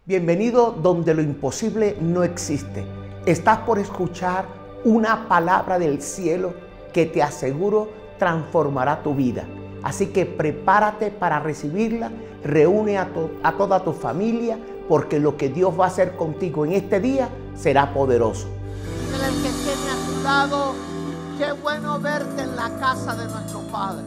Bienvenido donde lo imposible no existe. Estás por escuchar una palabra del cielo que te aseguro transformará tu vida. Así que prepárate para recibirla, reúne a toda tu familia, porque lo que Dios va a hacer contigo en este día será poderoso. Dile al que tiene a tu lado, qué bueno verte en la casa de nuestro Padre.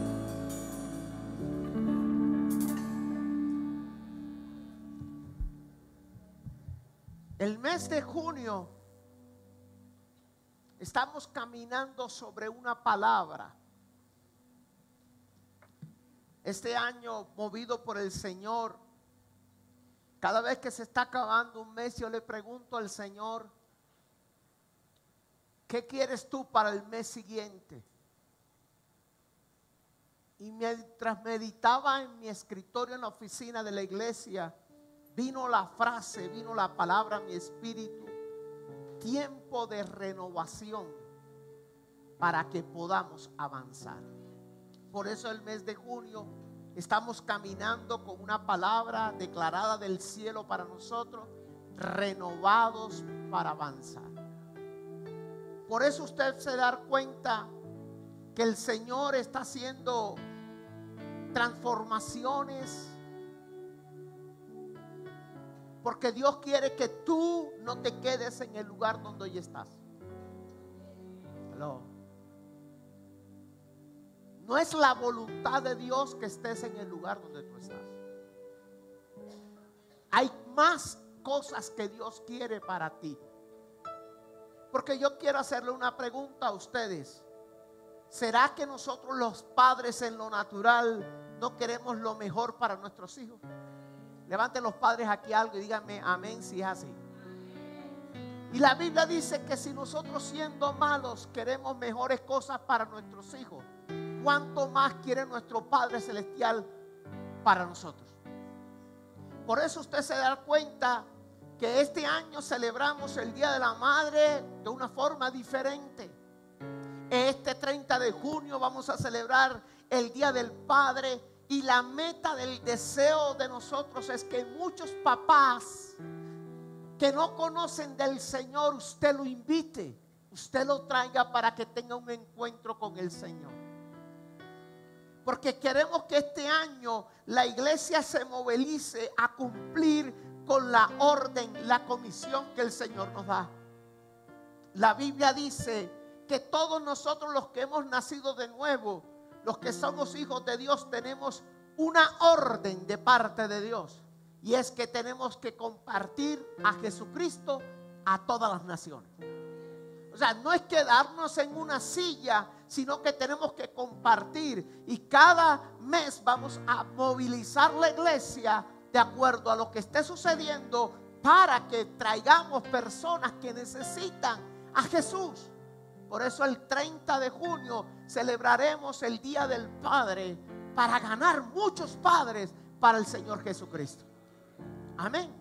El mes de junio estamos caminando sobre una palabra. Este año, movido por el Señor, cada vez que se está acabando un mes, yo le pregunto al Señor, ¿qué quieres tú para el mes siguiente? Y mientras meditaba en mi escritorio en la oficina de la iglesia, vino la frase, vino la palabra a mi espíritu: tiempo de renovación para que podamos avanzar. Por eso el mes de junio estamos caminando con una palabra declarada del cielo para nosotros: renovados para avanzar. Por eso usted se da cuenta que el Señor está haciendo transformaciones, porque Dios quiere que tú no te quedes en el lugar donde hoy estás. Hello. No es la voluntad de Dios que estés en el lugar donde tú estás. Hay más cosas que Dios quiere para ti. Porque yo quiero hacerle una pregunta a ustedes. ¿Será que nosotros los padres en lo natural no queremos lo mejor para nuestros hijos? Levanten los padres aquí algo y díganme amén si es así. Y la Biblia dice que si nosotros, siendo malos, queremos mejores cosas para nuestros hijos, ¿cuánto más quiere nuestro Padre Celestial para nosotros? Por eso usted se da cuenta que este año celebramos el Día de la Madre de una forma diferente. Este 30 de junio vamos a celebrar el Día del Padre. Y la meta del deseo de nosotros es que muchos papás que no conocen del Señor, usted lo invite, usted lo traiga para que tenga un encuentro con el Señor. Porque queremos que este año la iglesia se movilice a cumplir con la orden, la comisión que el Señor nos da. La Biblia dice que todos nosotros, los que hemos nacido de nuevo, los que somos hijos de Dios, tenemos una orden de parte de Dios. Y es que tenemos que compartir a Jesucristo a todas las naciones. O sea, no es quedarnos en una silla, sino que tenemos que compartir. Y cada mes vamos a movilizar la iglesia de acuerdo a lo que esté sucediendo, para que traigamos personas que necesitan a Jesús. Por eso el 30 de junio celebraremos el Día del Padre, para ganar muchos padres para el Señor Jesucristo. Amén.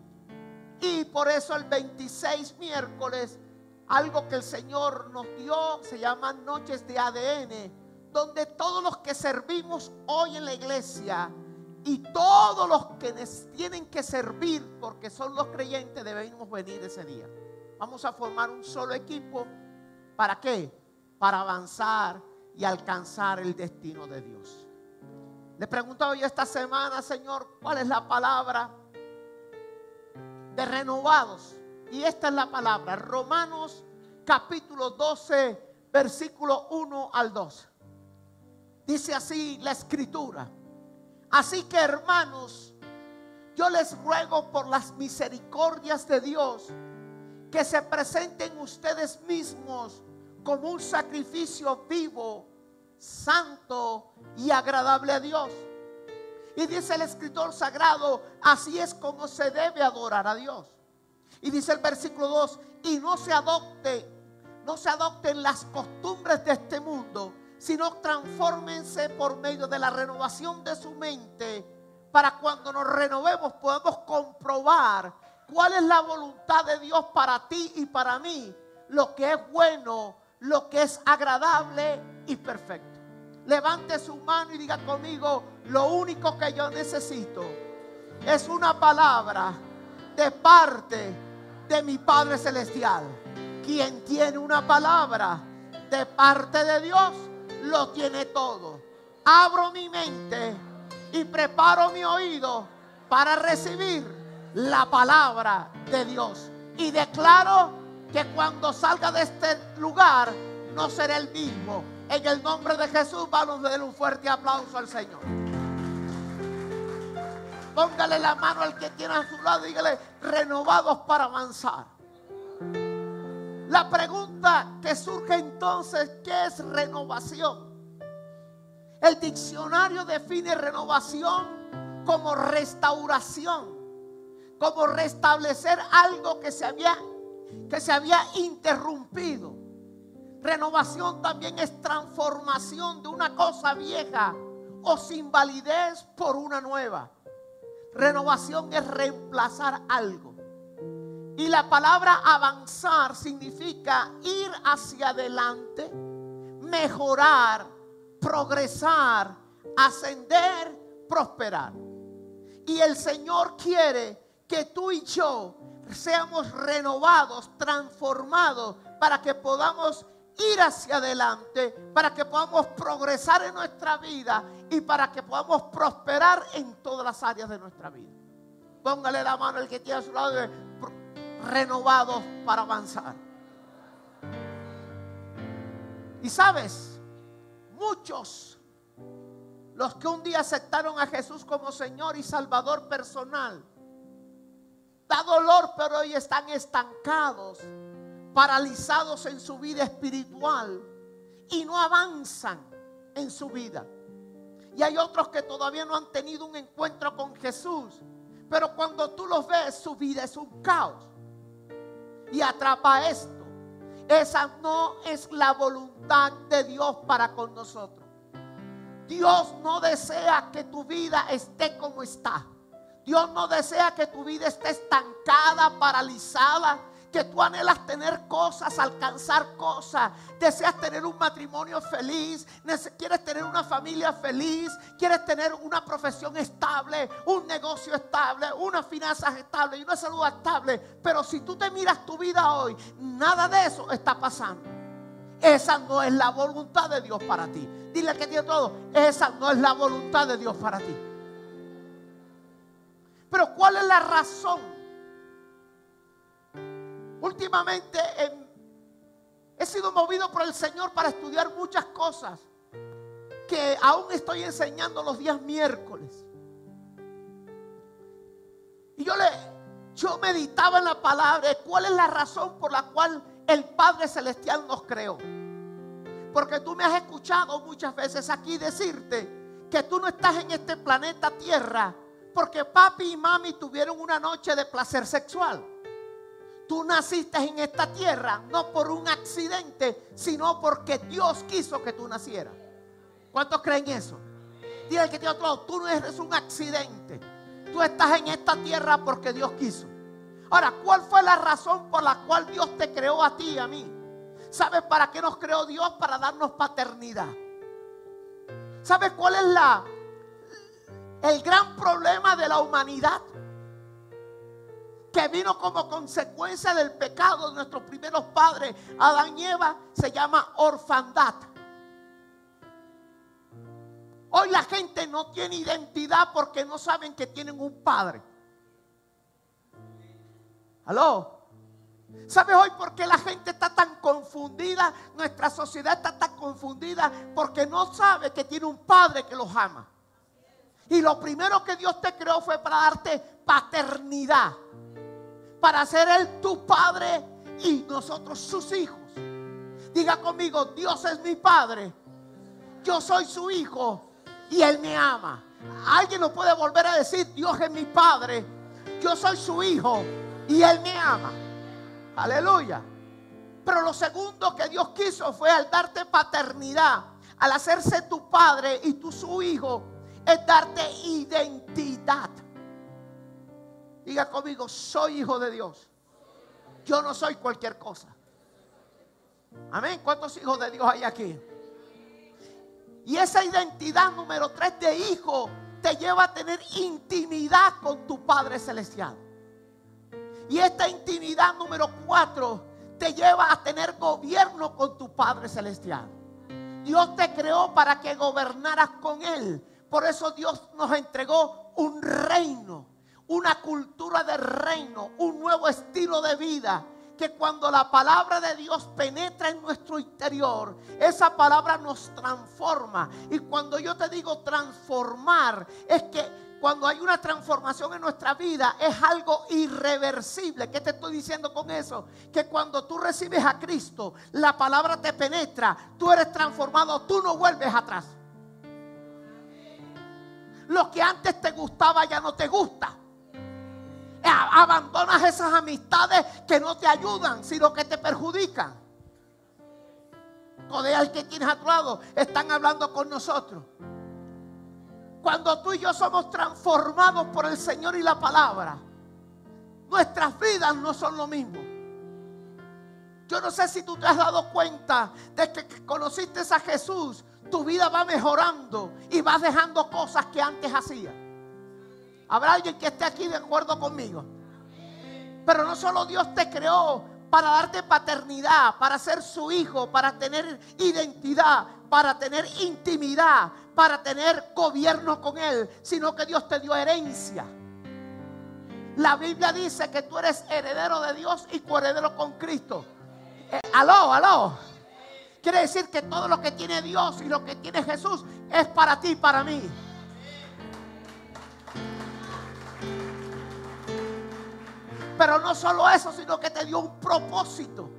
Y por eso el 26, miércoles, algo que el Señor nos dio, se llama Noches de ADN, donde todos los que servimos hoy en la iglesia y todos los que tienen que servir porque son los creyentes, debemos venir ese día. Vamos a formar un solo equipo. ¿Para qué? Para avanzar y alcanzar el destino de Dios. Le preguntaba yo esta semana, Señor, ¿cuál es la palabra de renovados? Y esta es la palabra, Romanos capítulo 12, versículo 1 al 2. Dice así la escritura: así que, hermanos, yo les ruego por las misericordias de Dios, que se presenten ustedes mismos como un sacrificio vivo, santo y agradable a Dios. Y dice el escritor sagrado: así es como se debe adorar a Dios. Y dice el versículo 2: y no se adopten las costumbres de este mundo, sino transfórmense por medio de la renovación de su mente, para cuando nos renovemos podamos comprobar cuál es la voluntad de Dios para ti y para mí, lo que es bueno, lo que es agradable y perfecto. Levante su mano y diga conmigo: lo único que yo necesito es una palabra de parte de mi Padre Celestial. Quien tiene una palabra de parte de Dios, lo tiene todo. Abro mi mente y preparo mi oído para recibir la palabra de Dios. Y declaro que cuando salga de este lugar no seré el mismo. En el nombre de Jesús, vamos a darle un fuerte aplauso al Señor. Póngale la mano al que tiene a su lado y dígale: renovados para avanzar. La pregunta que surge entonces, ¿qué es renovación? El diccionario define renovación como restauración, como restablecer algo que se había interrumpido. Renovación también es transformación de una cosa vieja o sin validez por una nueva. Renovación es reemplazar algo. Y la palabra avanzar significa ir hacia adelante, mejorar, progresar, ascender, prosperar. Y el Señor quiere que tú y yo seamos renovados, transformados, para que podamos ir hacia adelante, para que podamos progresar en nuestra vida y para que podamos prosperar en todas las áreas de nuestra vida. Póngale la mano al que tiene a su lado: renovados para avanzar. Y sabes, muchos, los que un día aceptaron a Jesús como Señor y Salvador personal, da dolor, pero hoy están estancados, paralizados en su vida espiritual y no avanzan en su vida. Y hay otros que todavía no han tenido un encuentro con Jesús, pero cuando tú los ves, su vida es un caos. Y atrapa esto: esa no es la voluntad de Dios para con nosotros. Dios no desea que tu vida esté como está. Dios no desea que tu vida esté estancada, paralizada, que tú anhelas tener cosas, alcanzar cosas, deseas tener un matrimonio feliz, quieres tener una familia feliz, quieres tener una profesión estable, un negocio estable, unas finanzas estables y una salud estable. Pero si tú te miras tu vida hoy, nada de eso está pasando. Esa no es la voluntad de Dios para ti. Dile que tiene todo: esa no es la voluntad de Dios para ti. Pero ¿cuál es la razón? Últimamente he sido movido por el Señor para estudiar muchas cosas que aún estoy enseñando los días miércoles. Y yo meditaba en la palabra. ¿Cuál es la razón por la cual el Padre Celestial nos creó? Porque tú me has escuchado muchas veces aquí decirte que tú no estás en este planeta Tierra porque papi y mami tuvieron una noche de placer sexual. Tú naciste en esta tierra no por un accidente, sino porque Dios quiso que tú nacieras. ¿Cuántos creen eso? Dile al que tiene otro lado: tú no eres un accidente. Tú estás en esta tierra porque Dios quiso. Ahora, ¿cuál fue la razón por la cual Dios te creó a ti y a mí? ¿Sabes para qué nos creó Dios? Para darnos paternidad. ¿Sabes cuál es el gran problema de la humanidad? Que vino como consecuencia del pecado de nuestros primeros padres, Adán y Eva, se llama orfandad. Hoy la gente no tiene identidad porque no saben que tienen un padre. ¿Aló? ¿Sabes hoy por qué la gente está tan confundida? Nuestra sociedad está tan confundida porque no sabe que tiene un padre que los ama. Y lo primero que Dios te creó fue para darte paternidad, para ser Él tu padre y nosotros sus hijos. Diga conmigo: Dios es mi padre, yo soy su hijo y Él me ama. Alguien lo puede volver a decir: Dios es mi padre, yo soy su hijo y Él me ama. Aleluya. Pero lo segundo que Dios quiso fue, al darte paternidad, al hacerse tu padre y tú su hijo, es darte identidad. Diga conmigo: soy hijo de Dios. Yo no soy cualquier cosa. Amén. ¿Cuántos hijos de Dios hay aquí? Y esa identidad número 3 de hijo te lleva a tener intimidad con tu Padre Celestial. Y esta intimidad número 4 te lleva a tener gobierno con tu Padre Celestial. Dios te creó para que gobernaras con Él. Por eso Dios nos entregó un reino, una cultura de reino, un nuevo estilo de vida. Que cuando la palabra de Dios penetra en nuestro interior, esa palabra nos transforma. Y cuando yo te digo transformar, es que cuando hay una transformación en nuestra vida es algo irreversible. ¿Qué te estoy diciendo con eso? Que cuando tú recibes a Cristo, la palabra te penetra, tú eres transformado, tú no vuelves atrás. Lo que antes te gustaba ya no te gusta. Abandonas esas amistades que no te ayudan, sino que te perjudican. Todavía el que tienes a tu lado están hablando con nosotros. Cuando tú y yo somos transformados por el Señor y la palabra, nuestras vidas no son lo mismo. Yo no sé si tú te has dado cuenta de que conociste a Jesús, tu vida va mejorando y vas dejando cosas que antes hacías. ¿Habrá alguien que esté aquí de acuerdo conmigo? Pero no solo Dios te creó para darte paternidad, para ser su hijo, para tener identidad, para tener intimidad, para tener gobierno con Él, sino que Dios te dio herencia. La Biblia dice que tú eres heredero de Dios y coheredero con Cristo. Aló. Quiere decir que todo lo que tiene Dios y lo que tiene Jesús es para ti y para mí. Pero no solo eso, sino que te dio un propósito.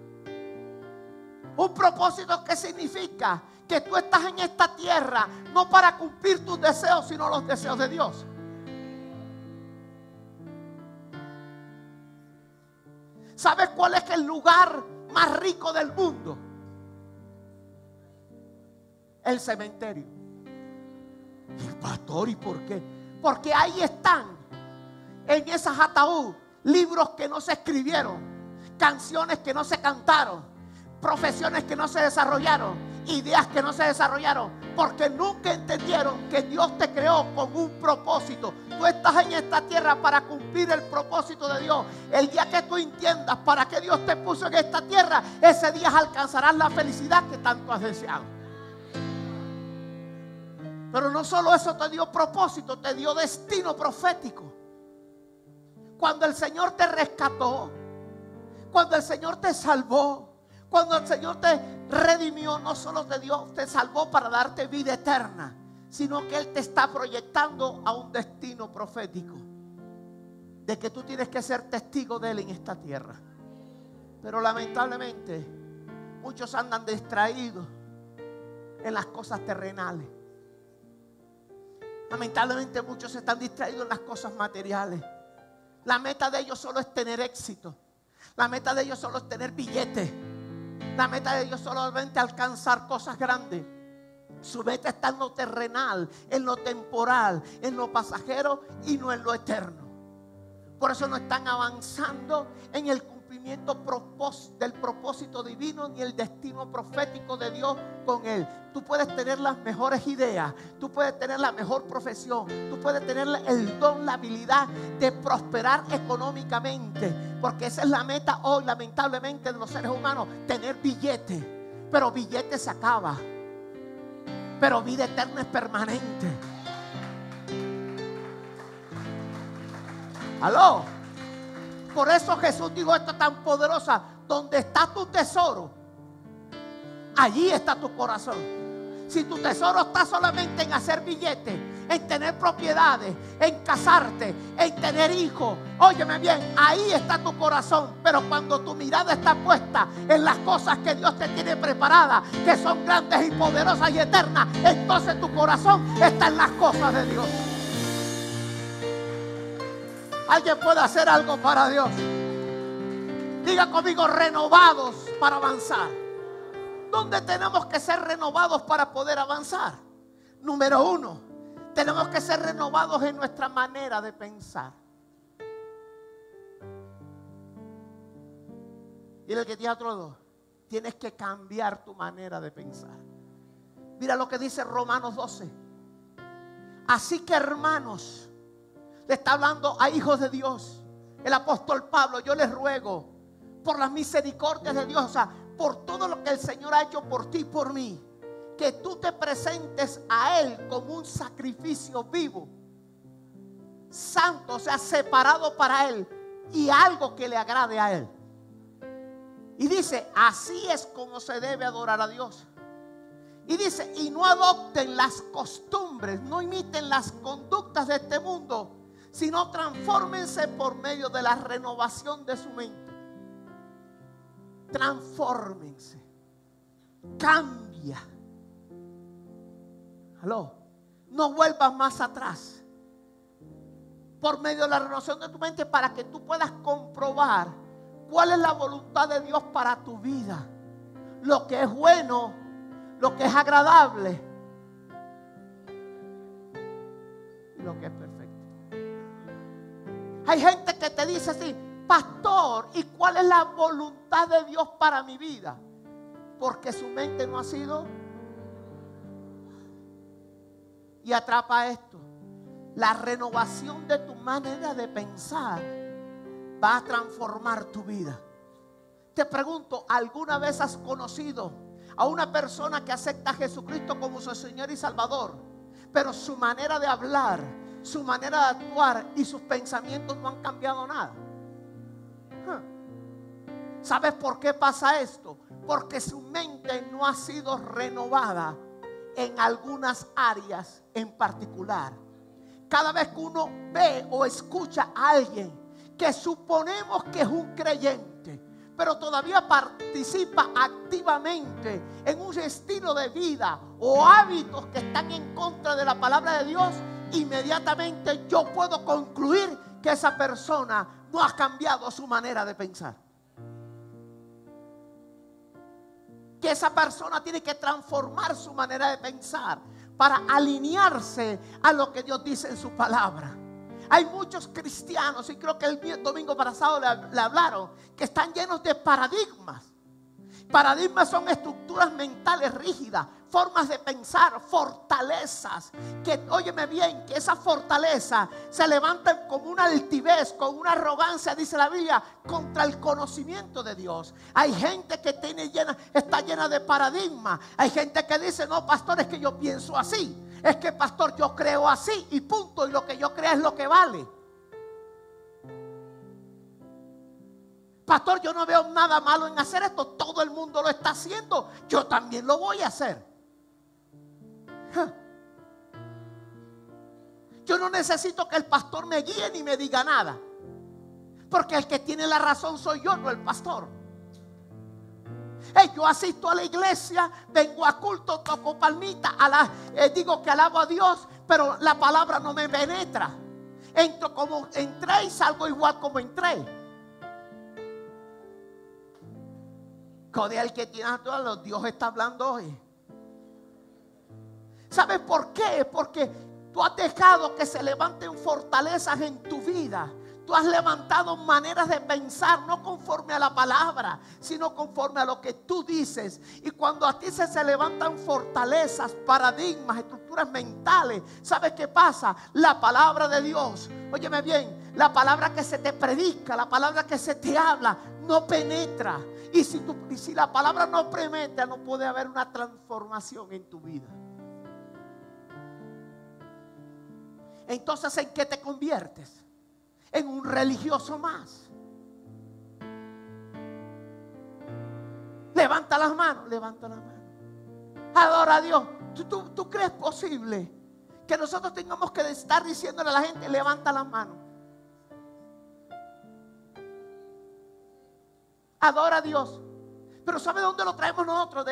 Un propósito que significa que tú estás en esta tierra no para cumplir tus deseos, sino los deseos de Dios. ¿Sabes cuál es el lugar más rico del mundo? El cementerio. Pastor, ¿y por qué? Porque ahí están, en esas ataúdes, libros que no se escribieron, canciones que no se cantaron, profesiones que no se desarrollaron, ideas que no se desarrollaron, porque nunca entendieron que Dios te creó con un propósito. Tú estás en esta tierra para cumplir el propósito de Dios. El día que tú entiendas para qué Dios te puso en esta tierra, ese día alcanzarás la felicidad que tanto has deseado. Pero no solo eso te dio propósito, te dio destino profético. Cuando el Señor te rescató, cuando el Señor te salvó, cuando el Señor te redimió, no solo te salvó para darte vida eterna, sino que Él te está proyectando a un destino profético de que tú tienes que ser testigo de Él en esta tierra. Pero lamentablemente muchos andan distraídos en las cosas terrenales. Lamentablemente muchos están distraídos en las cosas materiales. La meta de ellos solo es tener éxito. La meta de ellos solo es tener billetes. La meta de ellos solamente alcanzar cosas grandes. Su meta está en lo terrenal, en lo temporal, en lo pasajero y no en lo eterno. Por eso no están avanzando en el cumplimiento del propósito divino ni el destino profético de Dios con Él. Tú puedes tener las mejores ideas, tú puedes tener la mejor profesión, tú puedes tener el don, la habilidad de prosperar económicamente, porque esa es la meta hoy lamentablemente de los seres humanos, tener billetes. Pero billete se acaba, pero vida eterna es permanente. Aló. Por eso Jesús dijo esto tan poderosa: donde está tu tesoro, allí está tu corazón. Si tu tesoro está solamente en hacer billetes, en tener propiedades, en casarte, en tener hijos, óyeme bien, ahí está tu corazón. Pero cuando tu mirada está puesta en las cosas que Dios te tiene preparadas, que son grandes y poderosas y eternas, entonces tu corazón está en las cosas de Dios. ¿Alguien puede hacer algo para Dios? Diga conmigo: renovados para avanzar. ¿Dónde tenemos que ser renovados para poder avanzar? Número 1, tenemos que ser renovados en nuestra manera de pensar. Y el que tiene otro 2, tienes que cambiar tu manera de pensar. Mira lo que dice Romanos 12. Así que, hermanos, le está hablando a hijos de Dios, El apóstol Pablo: yo les ruego por las misericordias de Dios, o sea, por todo lo que el Señor ha hecho por ti y por mí, que tú te presentes a Él como un sacrificio vivo, santo, o sea, separado para Él, y algo que le agrade a Él. Y dice: así es como se debe adorar a Dios. Y dice: y no adopten las costumbres, no imiten las conductas de este mundo, sino transfórmense por medio de la renovación de su mente. Transfórmense. Cambia. Aló. No vuelvas más atrás. Por medio de la renovación de tu mente, para que tú puedas comprobar cuál es la voluntad de Dios para tu vida. Lo que es bueno, lo que es agradable y lo que es perfecto. Hay gente que te dice así: pastor, ¿y cuál es la voluntad de Dios para mi vida? Porque su mente no ha sido. Y atrapa esto: la renovación de tu manera de pensar va a transformar tu vida. Te pregunto, ¿alguna vez has conocido a una persona que acepta a Jesucristo como su Señor y Salvador, pero su manera de hablar, su manera de actuar y sus pensamientos no han cambiado nada? ¿Sabes por qué pasa esto? Porque su mente no ha sido renovada en algunas áreas en particular. Cada vez que uno ve o escucha a alguien que suponemos que es un creyente, pero todavía participa activamente en un estilo de vida o hábitos que están en contra de la palabra de Dios, inmediatamente yo puedo concluir que esa persona no ha cambiado su manera de pensar. Que esa persona tiene que transformar su manera de pensar para alinearse a lo que Dios dice en su palabra. Hay muchos cristianos, y creo que el domingo pasado le hablaron, que están llenos de paradigmas. Paradigmas son estructuras mentales rígidas, formas de pensar, fortalezas. Que, óyeme bien, que esa fortaleza se levantan como una altivez, con una arrogancia, dice la Biblia, contra el conocimiento de Dios. Hay gente que está llena de paradigmas. Hay gente que dice: no, pastor, es que yo pienso así. Es que, pastor, yo creo así y punto. Y lo que yo creo es lo que vale. Pastor, yo no veo nada malo en hacer esto. Todo el mundo lo está haciendo. Yo también lo voy a hacer. Yo no necesito que el pastor me guíe ni me diga nada, porque el que tiene la razón soy yo, no el pastor. Yo asisto a la iglesia, vengo a culto, toco palmita, digo que alabo a Dios, pero la palabra no me penetra. Entro como entré y salgo igual como entré. Codea el que tiene a todos, Dios está hablando hoy. ¿Sabes por qué? Porque tú has dejado que se levanten fortalezas en tu vida. Tú has levantado maneras de pensar no conforme a la palabra, sino conforme a lo que tú dices. Y cuando a ti se levantan fortalezas, paradigmas, estructuras mentales, ¿sabes qué pasa? La palabra de Dios, óyeme bien, la palabra que se te predica, la palabra que se te habla, no penetra. Y si la palabra no penetra, no puede haber una transformación en tu vida. Entonces, ¿en qué te conviertes? En un religioso más. Levanta las manos, levanta las manos. Adora a Dios. ¿Tú crees posible que nosotros tengamos que estar diciéndole a la gente: levanta las manos? Adora a Dios. Pero ¿sabe dónde lo traemos nosotros?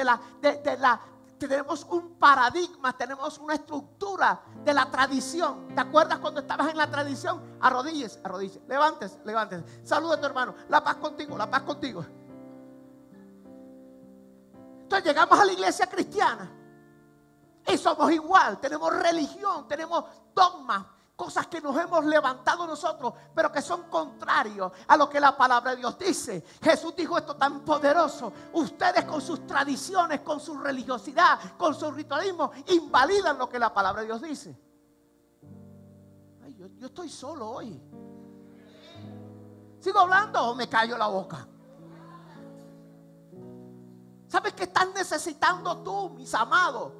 Tenemos un paradigma, tenemos una estructura de la tradición. ¿Te acuerdas cuando estabas en la tradición? Arrodíllese, levántese. Saluda a tu hermano. La paz contigo, la paz contigo. Entonces llegamos a la iglesia cristiana y somos igual. Tenemos religión, tenemos dogmas, cosas que nos hemos levantado nosotros, pero que son contrarios a lo que la palabra de Dios dice. Jesús dijo esto tan poderoso: ustedes con sus tradiciones, con su religiosidad, con su ritualismo, invalidan lo que la palabra de Dios dice. Ay, yo estoy solo hoy. ¿Sigo hablando o me callo la boca? ¿Sabes qué estás necesitando tú, mis amados?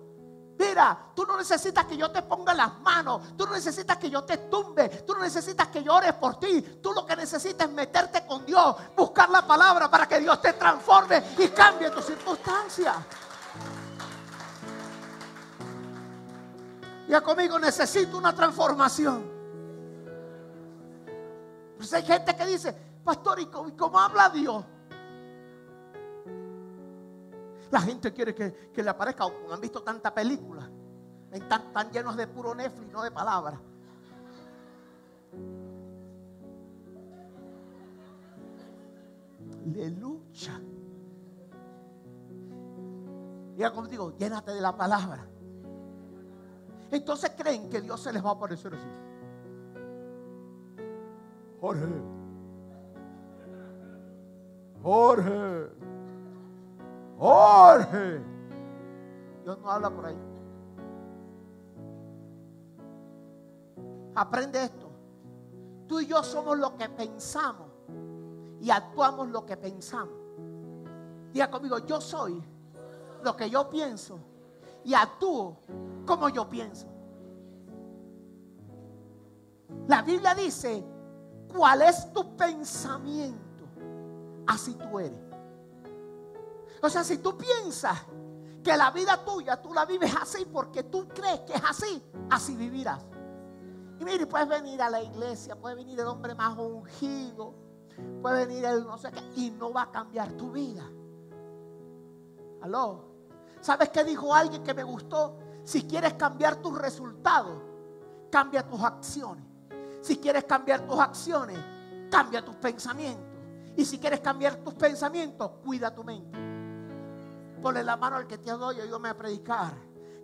Mira, tú no necesitas que yo te ponga las manos. Tú no necesitas que yo te tumbe. Tú no necesitas que yo ore por ti. Tú lo que necesitas es meterte con Dios, buscar la palabra para que Dios te transforme y cambie tu circunstancia. Ya conmigo, necesito una transformación. Pues hay gente que dice, pastor, ¿y cómo habla Dios? La gente quiere que le aparezca, como han visto tanta película, están llenos de puro Netflix, no de palabras. Aleluya. Y como digo, llénate de la palabra. Entonces creen que Dios se les va a aparecer así. Jorge. Dios no habla por ahí. Aprende esto. Tú y yo somos lo que pensamos y actuamos lo que pensamos. Diga conmigo, yo soy lo que yo pienso y actúo como yo pienso. La Biblia dice, ¿cuál es tu pensamiento? Así tú eres. O sea, si tú piensas que la vida tuya, tú la vives así porque tú crees que es así, así vivirás. Y mire, puedes venir a la iglesia, puede venir el hombre más ungido, puede venir el no sé qué, y no va a cambiar tu vida. ¿Aló? ¿Sabes qué dijo alguien que me gustó? Si quieres cambiar tus resultados, cambia tus acciones. Si quieres cambiar tus acciones, cambia tus pensamientos. Y si quieres cambiar tus pensamientos, cuida tu mente. Ponle la mano al que te doy, ayúdame a predicar.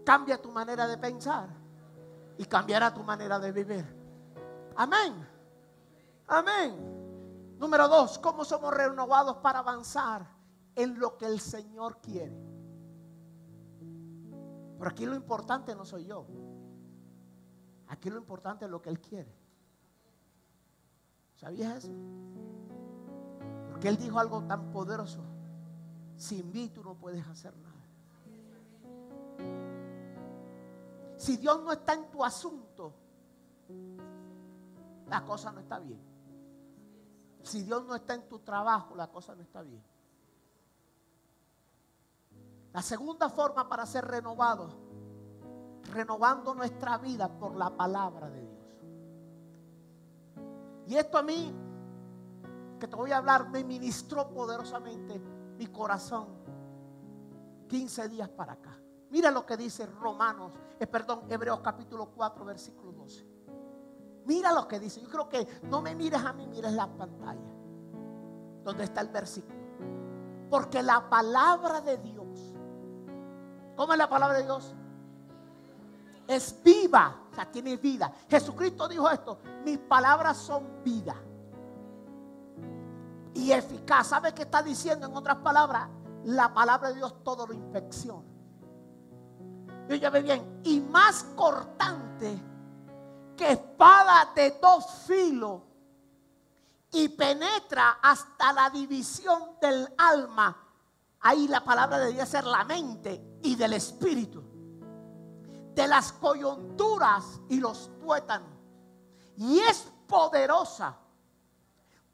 Cambia tu manera de pensar y cambiará tu manera de vivir. Amén. Amén. Número 2, ¿cómo somos renovados para avanzar en lo que el Señor quiere? Pero aquí lo importante no soy yo. Aquí lo importante es lo que Él quiere. ¿Sabías eso? Porque Él dijo algo tan poderoso. Sin mí tú no puedes hacer nada. Si Dios no está en tu asunto, la cosa no está bien. Si Dios no está en tu trabajo, la cosa no está bien. La segunda forma para ser renovados, renovando nuestra vida por la palabra de Dios. Y esto a mí, que te voy a hablar, me ministró poderosamente mi corazón 15 días para acá. Mira lo que dice Hebreos capítulo 4 versículo 12. Mira lo que dice. Yo creo que no me mires a mí, mires la pantalla donde está el versículo. Porque la palabra de Dios, ¿cómo es la palabra de Dios? Es viva, o sea, tiene vida. Jesucristo dijo esto: mis palabras son vida y eficaz. ¿Sabe qué está diciendo? En otras palabras, la palabra de Dios todo lo inspecciona. Y ya ve bien, y más cortante que espada de dos filos, y penetra hasta la división del alma. Ahí la palabra debería ser la mente y del espíritu, de las coyunturas y los tuétanos, y es poderosa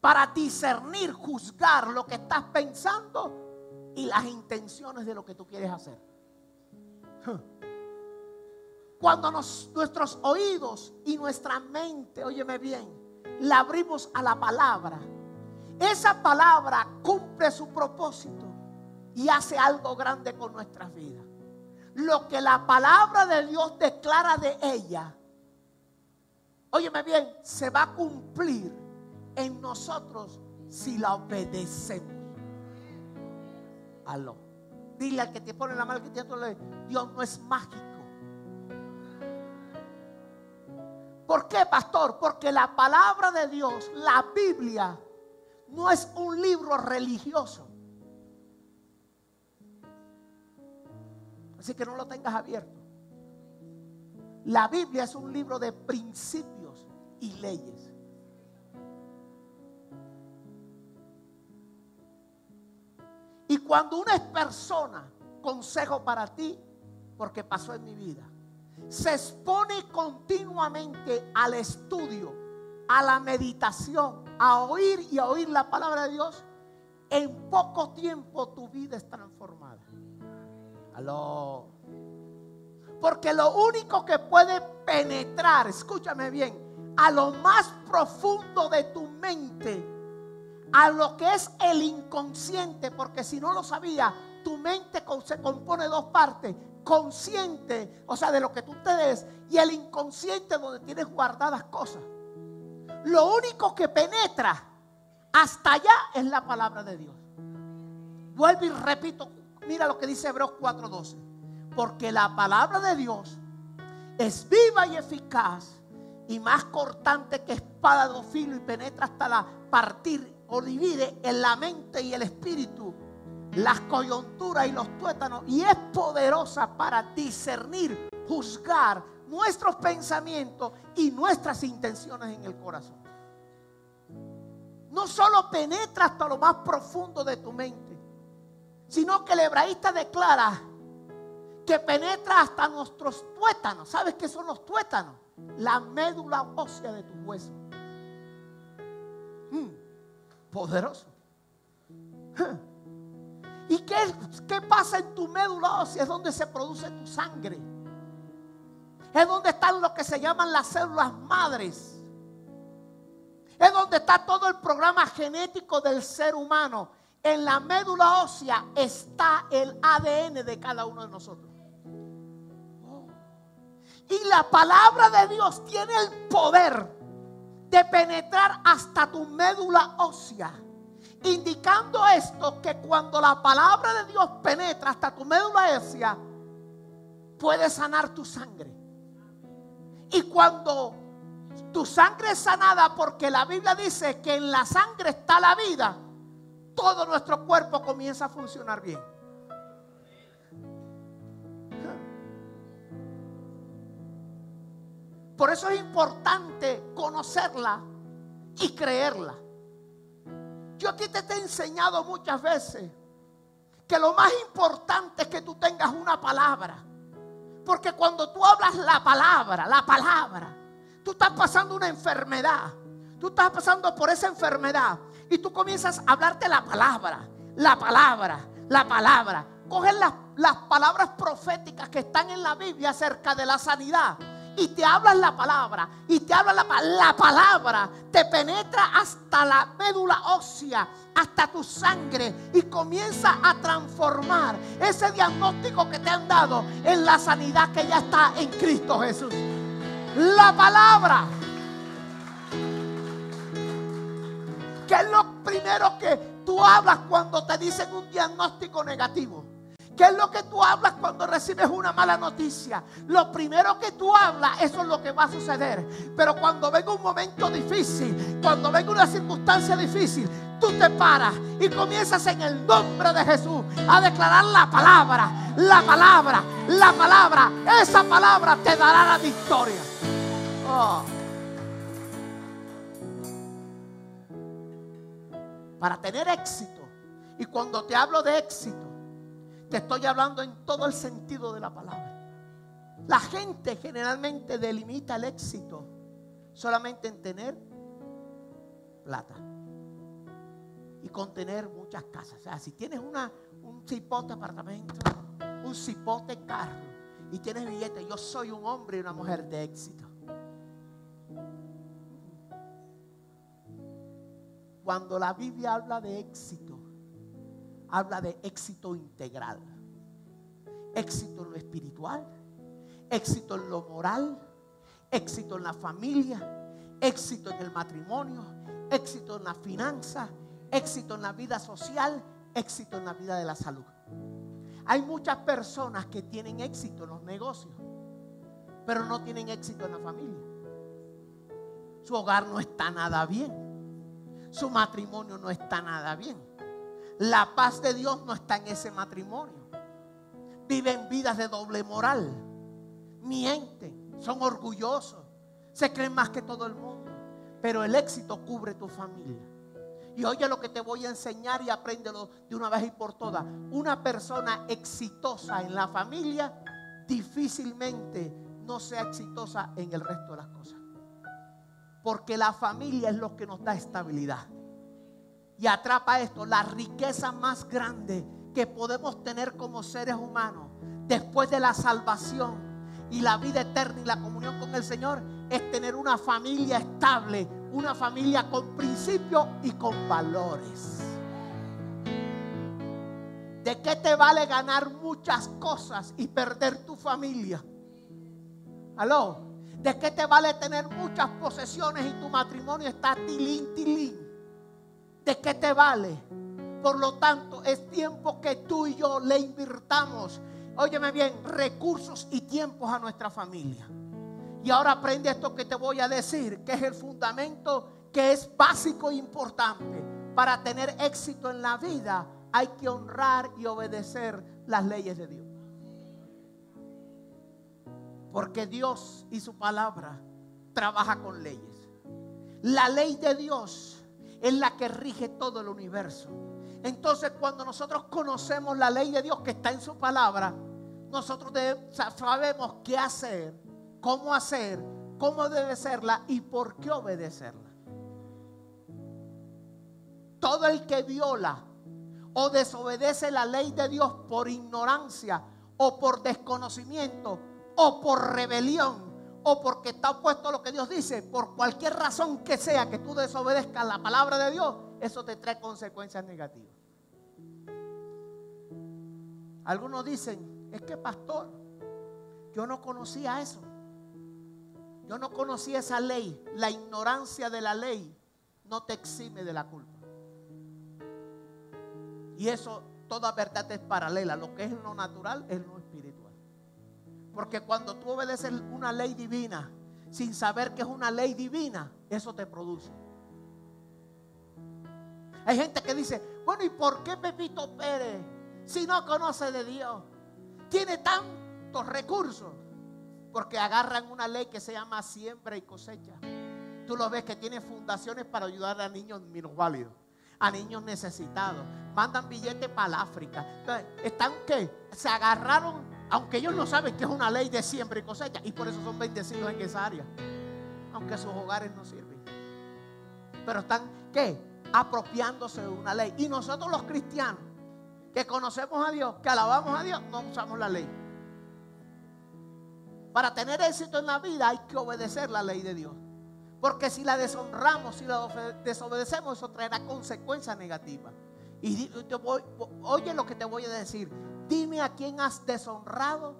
para discernir, juzgar lo que estás pensando y las intenciones de lo que tú quieres hacer. Cuando nuestros oídos y nuestra mente, óyeme bien, la abrimos a la palabra, esa palabra cumple su propósito y hace algo grande con nuestras vidas. Lo que la palabra de Dios declara de ella, óyeme bien, se va a cumplir en nosotros si la obedecemos. Aló. Dile al que te pone la mano, que te dice, Dios no es mágico. ¿Por qué, pastor? Porque la palabra de Dios, la Biblia, no es un libro religioso. Así que no lo tengas abierto. La Biblia es un libro de principios y leyes. cuando una persona, consejo para ti, porque pasó en mi vida, se expone continuamente al estudio, a la meditación, a oír y a oír la palabra de Dios, en poco tiempo tu vida es transformada. Aló. Porque lo único que puede penetrar, escúchame bien, a lo más profundo de tu mente, a lo que es el inconsciente, porque si no lo sabía, tu mente se compone de dos partes: consciente, o sea, de lo que tú te des, y el inconsciente, donde tienes guardadas cosas. Lo único que penetra hasta allá es la palabra de Dios. Vuelvo y repito, mira lo que dice Hebreos 4:12. Porque la palabra de Dios es viva y eficaz y más cortante que espada de dos filos, y penetra hasta la partir o divide en la mente y el espíritu, las coyunturas y los tuétanos, y es poderosa para discernir, juzgar nuestros pensamientos y nuestras intenciones en el corazón. No solo penetra hasta lo más profundo de tu mente, sino que el hebraísta declara que penetra hasta nuestros tuétanos. ¿Sabes qué son los tuétanos? La médula ósea de tus huesos. Poderoso. ¿Y qué pasa en tu médula ósea? Es donde se produce tu sangre. Es donde están lo que se llaman las células madres. Es donde está todo el programa genético del ser humano. En la médula ósea está el ADN de cada uno de nosotros. Y la palabra de Dios tiene el poder de penetrar hasta tu médula ósea, indicando esto, que cuando la palabra de Dios penetra hasta tu médula ósea, puede sanar tu sangre. Y cuando tu sangre es sanada, porque la Biblia dice que en la sangre está la vida, todo nuestro cuerpo comienza a funcionar bien. Por eso es importante conocerla y creerla. Yo aquí te he enseñado muchas veces que lo más importante es que tú tengas una palabra. Porque cuando tú hablas la palabra, tú estás pasando una enfermedad. Tú estás pasando por esa enfermedad y tú comienzas a hablarte la palabra. Coges las palabras proféticas que están en la Biblia acerca de la sanidad y te hablas la palabra. Y te habla la palabra, te penetra hasta la médula ósea, hasta tu sangre, y comienza a transformar ese diagnóstico que te han dado en la sanidad que ya está en Cristo Jesús. La palabra. ¿Qué es lo primero que tú hablas cuando te dicen un diagnóstico negativo? ¿Qué es lo que tú hablas cuando recibes una mala noticia? Lo primero que tú hablas, eso es lo que va a suceder. Pero cuando venga un momento difícil, cuando venga una circunstancia difícil, tú te paras y comienzas en el nombre de Jesús a declarar la palabra. Esa palabra te dará la victoria. Oh. Para tener éxito, y cuando te hablo de éxito, te estoy hablando en todo el sentido de la palabra. La gente generalmente delimita el éxito solamente en tener plata y con tener muchas casas. O sea, si tienes un cipote apartamento, un cipote carro y tienes billete, yo soy un hombre y una mujer de éxito. Cuando la Biblia habla de éxito, habla de éxito integral. Éxito en lo espiritual, éxito en lo moral, éxito en la familia, éxito en el matrimonio, éxito en la finanza, éxito en la vida social, éxito en la vida de la salud. Hay muchas personas que tienen éxito en los negocios, pero no tienen éxito en la familia. Su hogar no está nada bien, su matrimonio no está nada bien. La paz de Dios no está en ese matrimonio. Viven vidas de doble moral. Mienten, son orgullosos, se creen más que todo el mundo. Pero el éxito cubre tu familia. Y oye lo que te voy a enseñar y apréndelo de una vez y por todas. Una persona exitosa en la familia difícilmente no sea exitosa en el resto de las cosas. Porque la familia es lo que nos da estabilidad. Y atrapa esto, la riqueza más grande que podemos tener como seres humanos después de la salvación y la vida eterna y la comunión con el Señor es tener una familia estable, una familia con principios y con valores. ¿De qué te vale ganar muchas cosas y perder tu familia? ¿Aló? ¿De qué te vale tener muchas posesiones y tu matrimonio está tilín, tilín? ¿De qué te vale? Por lo tanto, es tiempo que tú y yo le invirtamos, óyeme bien, recursos y tiempos a nuestra familia. Y ahora aprende esto que te voy a decir, que es el fundamento que es básico e importante. Para tener éxito en la vida hay que honrar y obedecer las leyes de Dios. Porque Dios y su palabra trabaja con leyes. La ley de Dios es la que rige todo el universo. Entonces, cuando nosotros conocemos la ley de Dios que está en su palabra, nosotros sabemos qué hacer, cómo debe serla y por qué obedecerla. Todo el que viola o desobedece la ley de Dios por ignorancia o por desconocimiento o por rebelión o porque está opuesto a lo que Dios dice, por cualquier razón que sea que tú desobedezcas la palabra de Dios, eso te trae consecuencias negativas. Algunos dicen, es que pastor, yo no conocía eso. Yo no conocía esa ley. La ignorancia de la ley no te exime de la culpa. Y eso, toda verdad es paralela. Lo que es lo natural es lo espiritual. Porque cuando tú obedeces una ley divina sin saber que es una ley divina, eso te produce. Hay gente que dice, bueno, ¿y por qué Pepito Pérez, si no conoce de Dios, tiene tantos recursos? Porque agarran una ley que se llama siembra y cosecha. Tú lo ves que tiene fundaciones para ayudar a niños minusválidos, a niños necesitados. Mandan billetes para el África. Entonces, ¿están qué? Se agarraron, aunque ellos no saben que es una ley de siembra y cosecha. Y por eso son bendecidos en esa área. Aunque sus hogares no sirven. Pero están, ¿qué? Apropiándose de una ley. Y nosotros los cristianos, que conocemos a Dios, que alabamos a Dios, no usamos la ley. Para tener éxito en la vida hay que obedecer la ley de Dios. Porque si la deshonramos, si la desobedecemos, eso traerá consecuencias negativas. Y oye lo que te voy a decir. Dime a quién has deshonrado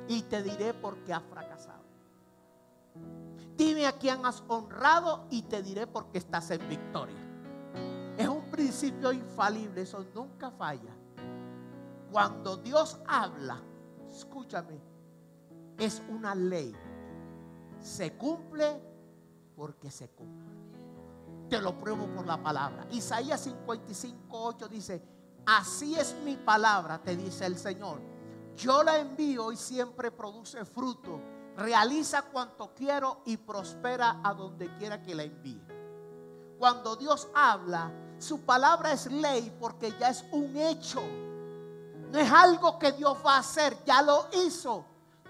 y te diré por qué has fracasado. Dime a quién has honrado y te diré por qué estás en victoria. Es un principio infalible, eso nunca falla. Cuando Dios habla, escúchame, es una ley. Se cumple porque se cumple. Te lo pruebo por la palabra. Isaías 55:8 dice, así es mi palabra, te dice el Señor. Yo la envío y siempre produce fruto. Realiza cuanto quiero y prospera a donde quiera que la envíe. Cuando Dios habla, su palabra es ley porque ya es un hecho. No es algo que Dios va a hacer, ya lo hizo.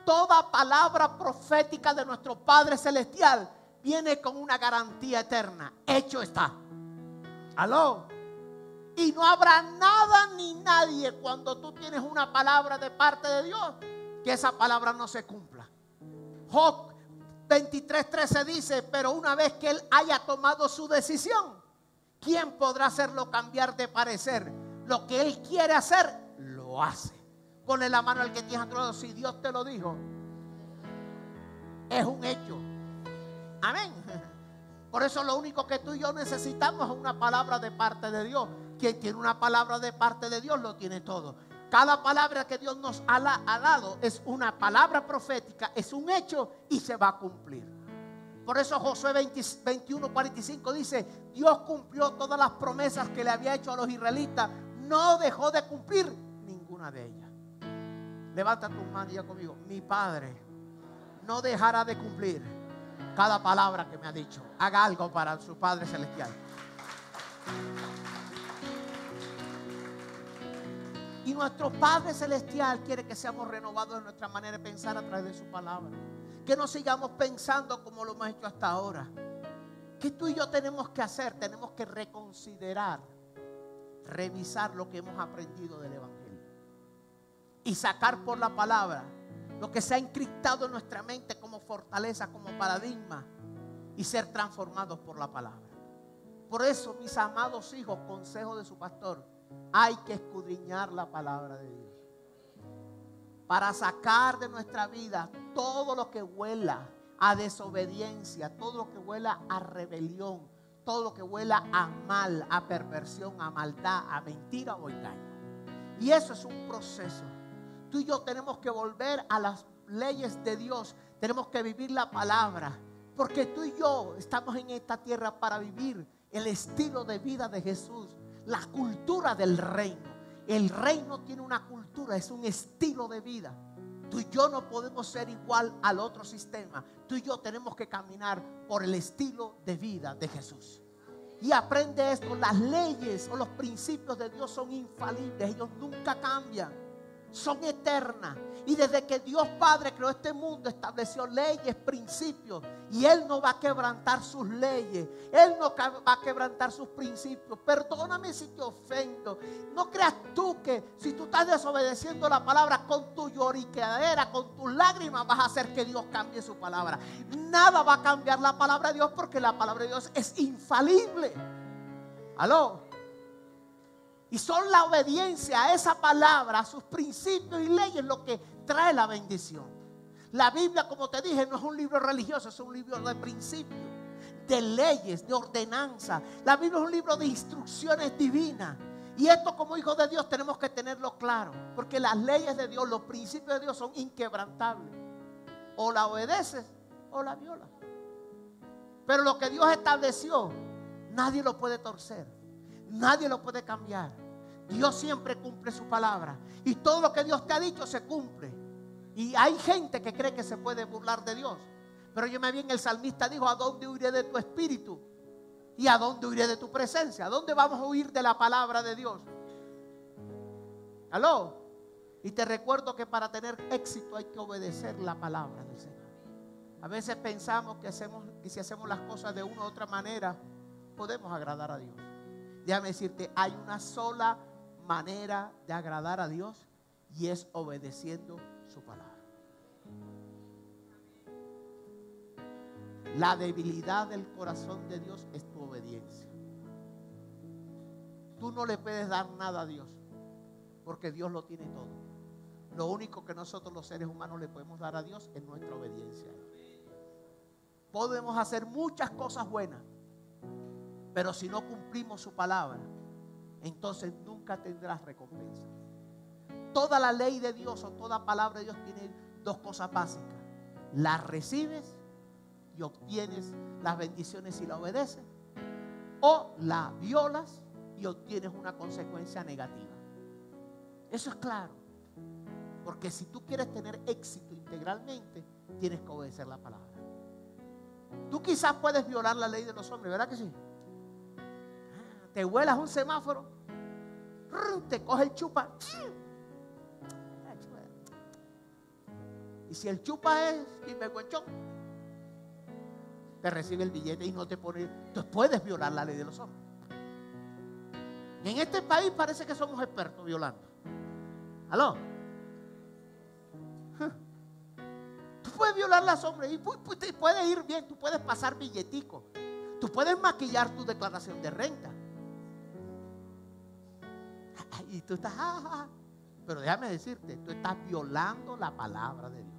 Toda palabra profética de nuestro Padre Celestial viene con una garantía eterna. Hecho está. ¿Aló? Y no habrá nada ni nadie cuando tú tienes una palabra de parte de Dios que esa palabra no se cumpla. Job 23:13 dice, pero una vez que él haya tomado su decisión, ¿quién podrá hacerlo cambiar de parecer? Lo que él quiere hacer, lo hace. Ponle la mano al que tienes a tu lado. Si Dios te lo dijo, es un hecho. Amén. Por eso lo único que tú y yo necesitamos es una palabra de parte de Dios. Quien tiene una palabra de parte de Dios lo tiene todo. Cada palabra que Dios nos ha dado es una palabra profética, es un hecho y se va a cumplir. Por eso Josué 21:45 dice, Dios cumplió todas las promesas que le había hecho a los israelitas. No dejó de cumplir ninguna de ellas. Levanta tu mano y ya conmigo. Mi Padre no dejará de cumplir cada palabra que me ha dicho. Haga algo para su Padre Celestial. Y nuestro Padre Celestial quiere que seamos renovados en nuestra manera de pensar a través de su palabra. Que no sigamos pensando como lo hemos hecho hasta ahora. ¿Qué tú y yo tenemos que hacer? Tenemos que reconsiderar, revisar lo que hemos aprendido del Evangelio. Y sacar por la palabra lo que se ha encriptado en nuestra mente como fortaleza, como paradigma. Y ser transformados por la palabra. Por eso, mis amados hijos, consejo de su pastor, hay que escudriñar la palabra de Dios. Para sacar de nuestra vida todo lo que huela a desobediencia, todo lo que huela a rebelión, todo lo que huela a mal, a perversión, a maldad, a mentira o engaño. Y eso es un proceso. Tú y yo tenemos que volver a las leyes de Dios. Tenemos que vivir la palabra. Porque tú y yo estamos en esta tierra para vivir el estilo de vida de Jesús. La cultura del reino. El reino tiene una cultura, es un estilo de vida. Tú y yo no podemos ser igual al otro sistema. Tú y yo tenemos que caminar por el estilo de vida de Jesús. Y aprende esto, las leyes o los principios de Dios son infalibles, ellos nunca cambian, son eternas. Y desde que Dios Padre creó este mundo, estableció leyes, principios, y Él no va a quebrantar sus leyes, Él no va a quebrantar sus principios. Perdóname si te ofendo. No creas tú que si tú estás desobedeciendo la palabra, con tu lloriqueadera, con tus lágrimas, vas a hacer que Dios cambie su palabra. Nada va a cambiar la palabra de Dios, porque la palabra de Dios es infalible. ¿Aló? Y son la obediencia a esa palabra, a sus principios y leyes, lo que trae la bendición. La Biblia, como te dije, no es un libro religioso, es un libro de principios, de leyes, de ordenanza. La Biblia es un libro de instrucciones divinas. Y esto, como hijos de Dios, tenemos que tenerlo claro, porque las leyes de Dios, los principios de Dios son inquebrantables. O la obedeces o la violas. Pero lo que Dios estableció, nadie lo puede torcer, nadie lo puede cambiar. Dios siempre cumple su palabra. Y todo lo que Dios te ha dicho se cumple. Y hay gente que cree que se puede burlar de Dios. Pero yo me vi en el salmista, dijo: ¿a dónde huiré de tu espíritu? ¿Y a dónde huiré de tu presencia? ¿A dónde vamos a huir de la palabra de Dios? ¿Aló? Y te recuerdo que para tener éxito hay que obedecer la palabra del Señor. A veces pensamos que si hacemos las cosas de una u otra manera, podemos agradar a Dios. Déjame decirte, hay una sola manera de agradar a Dios, y es obedeciendo su palabra. La debilidad del corazón de Dios es tu obediencia. Tú no le puedes dar nada a Dios, porque Dios lo tiene todo. Lo único que nosotros los seres humanos le podemos dar a Dios es nuestra obediencia. Podemos hacer muchas cosas buenas, pero si no cumplimos su palabra, entonces nunca tendrás recompensa. Toda la ley de Dios o toda palabra de Dios tiene dos cosas básicas: la recibes y obtienes las bendiciones si la obedeces, o la violas y obtienes una consecuencia negativa. Eso es claro, porque si tú quieres tener éxito integralmente, tienes que obedecer la palabra. Tú quizás puedes violar la ley de los hombres, ¿verdad que sí? Te vuelas un semáforo, te coge el chupa, y si el chupa es sinvergüenzón, te recibe el billete y no te pone. Tú puedes violar la ley de los hombres. Y en este país parece que somos expertos violando. ¿Aló? Tú puedes violar las hombres y te puede ir bien. Tú puedes pasar billetico. Tú puedes maquillar tu declaración de renta. Y tú estás, pero déjame decirte, tú estás violando la palabra de Dios.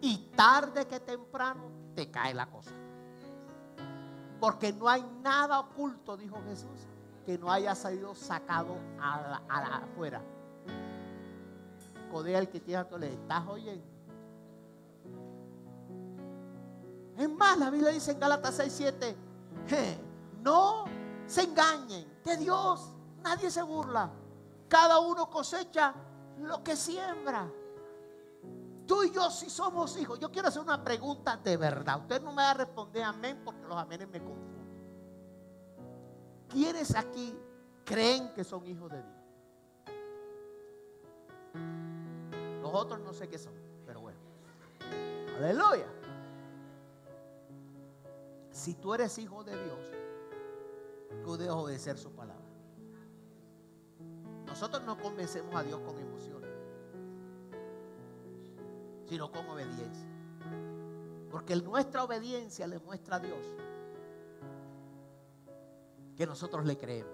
Y tarde que temprano te cae la cosa. Porque no hay nada oculto, dijo Jesús, que no haya sido sacado afuera. Codea el que tiene a tu ley. ¿Estás oyendo? Es más, la Biblia dice en Gálatas 6:7, no se engañen, de Dios nadie se burla. Cada uno cosecha lo que siembra. Tú y yo sí somos hijos. Yo quiero hacer una pregunta de verdad. Usted no me va a responder amén, porque los amenes me confunden. ¿Quiénes aquí creen que son hijos de Dios? Los otros no sé qué son, pero bueno. Aleluya. Si tú eres hijo de Dios, tú debes obedecer su palabra. Nosotros no convencemos a Dios con emociones, sino con obediencia. Porque nuestra obediencia le muestra a Dios que nosotros le creemos.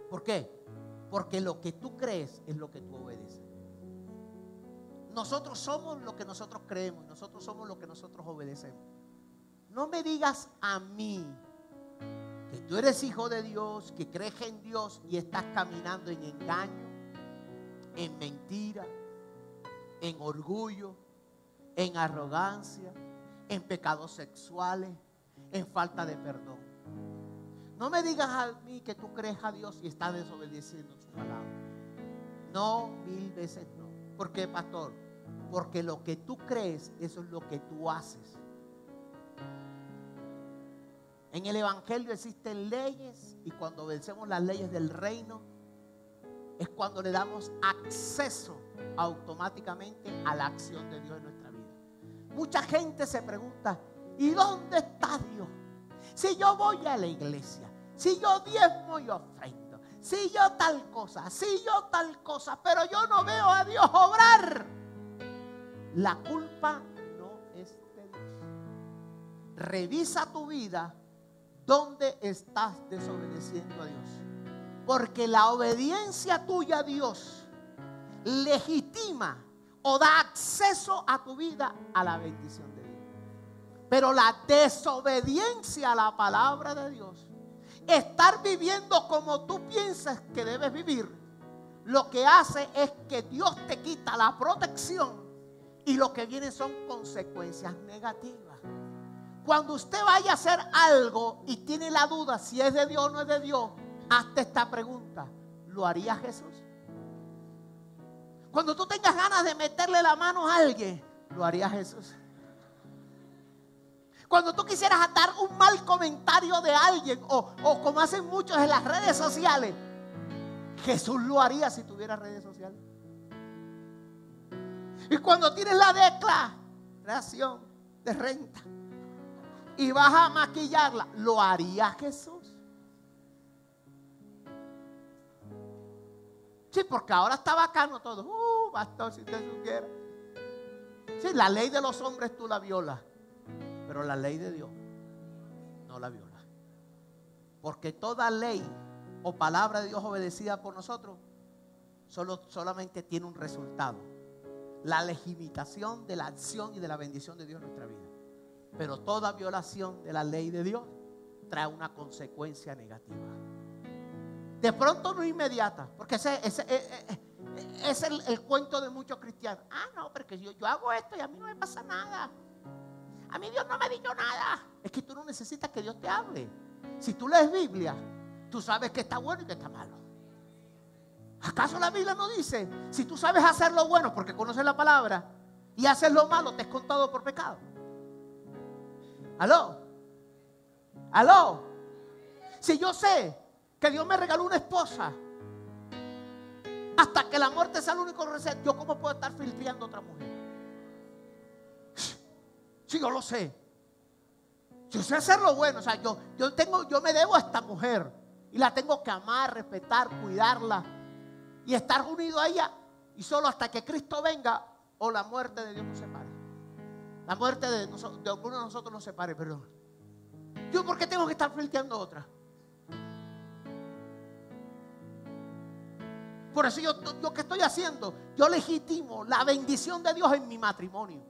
¿Por qué? Porque lo que tú crees es lo que tú obedeces. Nosotros somos lo que nosotros creemos, nosotros somos lo que nosotros obedecemos. No me digas a mí que tú eres hijo de Dios, que crees en Dios y estás caminando en engaño, en mentira, en orgullo, en arrogancia, en pecados sexuales, en falta de perdón. No me digas a mí que tú crees a Dios y estás desobedeciendo su palabra. No, 1000 veces no. ¿Por qué, pastor? Porque lo que tú crees, eso es lo que tú haces. En el evangelio existen leyes y cuando obedecemos las leyes del reino es cuando le damos acceso automáticamente a la acción de Dios en nuestra vida. Mucha gente se pregunta, ¿y dónde está Dios? Si yo voy a la iglesia, si yo diezmo y ofrendo, si yo tal cosa, pero yo no veo a Dios obrar. La culpa no es de Dios. Revisa tu vida. ¿Dónde estás desobedeciendo a Dios? Porque la obediencia tuya a Dios legitima o da acceso a tu vida a la bendición de Dios. Pero la desobediencia a la palabra de Dios, estar viviendo como tú piensas que debes vivir, lo que hace es que Dios te quita la protección y lo que viene son consecuencias negativas. Cuando usted vaya a hacer algo y tiene la duda si es de Dios o no es de Dios, hazte esta pregunta: ¿lo haría Jesús? Cuando tú tengas ganas de meterle la mano a alguien, ¿lo haría Jesús? Cuando tú quisieras dar un mal comentario de alguien o como hacen muchos en las redes sociales, Jesús lo haría si tuviera redes sociales. Y cuando tienes la declaración de renta y vas a maquillarla, ¿lo haría Jesús? Sí, porque ahora está bacano todo. Pastor, si usted supiera. Sí, la ley de los hombres tú la violas, pero la ley de Dios no la viola. Porque toda ley o palabra de Dios obedecida por nosotros solamente tiene un resultado: la legitimación de la acción y de la bendición de Dios en nuestra vida. Pero toda violación de la ley de Dios trae una consecuencia negativa. De pronto no inmediata, porque ese es el cuento de muchos cristianos. No, porque yo hago esto y a mí no me pasa nada. A mí Dios no me ha dicho nada. Es que tú no necesitas que Dios te hable. Si tú lees Biblia, tú sabes que está bueno y que está malo. ¿Acaso la Biblia no dice, si tú sabes hacer lo bueno porque conoces la palabra y haces lo malo, te es contado por pecado? ¿Aló? Si yo sé que Dios me regaló una esposa, hasta que la muerte sea el único reset, ¿yo cómo puedo estar filtrando a otra mujer? Si yo lo sé. Yo sé hacer lo bueno. O sea, yo me debo a esta mujer y la tengo que amar, respetar, cuidarla y estar unido a ella, y solo hasta que Cristo venga o la muerte de Dios nos separe. La muerte de alguno de nosotros nos separe, perdón. ¿Yo por qué tengo que estar flirteando a otra? Por eso yo ¿qué estoy haciendo? Yo legitimo la bendición de Dios en mi matrimonio.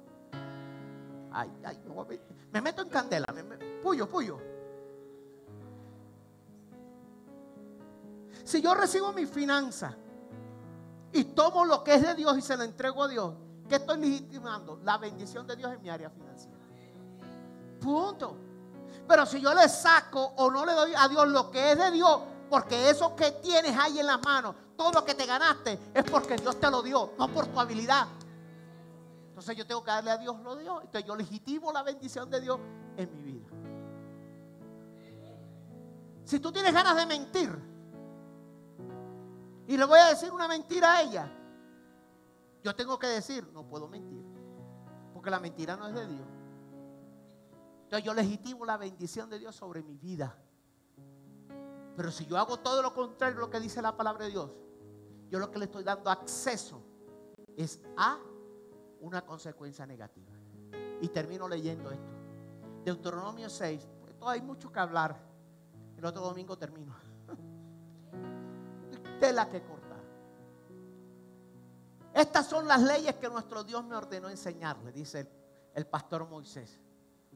Me meto en candela. Puyo. Si yo recibo mi finanza y tomo lo que es de Dios y se lo entrego a Dios, ¿qué estoy legitimando? La bendición de Dios en mi área financiera. Punto. Pero si yo le saco o no le doy a Dios lo que es de Dios, porque eso que tienes ahí en las manos, todo lo que te ganaste, es porque Dios te lo dio, no por tu habilidad. Entonces yo tengo que darle a Dios lo de Dios. Entonces yo legitimo la bendición de Dios en mi vida. Si tú tienes ganas de mentir y le voy a decir una mentira a ella, Yo tengo que decir, no puedo mentir, porque la mentira no es de Dios. Entonces yo legitimo la bendición de Dios sobre mi vida. Pero si yo hago todo lo contrario a lo que dice la palabra de Dios, yo lo que le estoy dando acceso es a una consecuencia negativa. Y termino leyendo esto. Deuteronomio 6. Hay mucho que hablar. El otro domingo termino. Tela que cortar. Estas son las leyes que nuestro Dios me ordenó enseñarle, dice el pastor Moisés,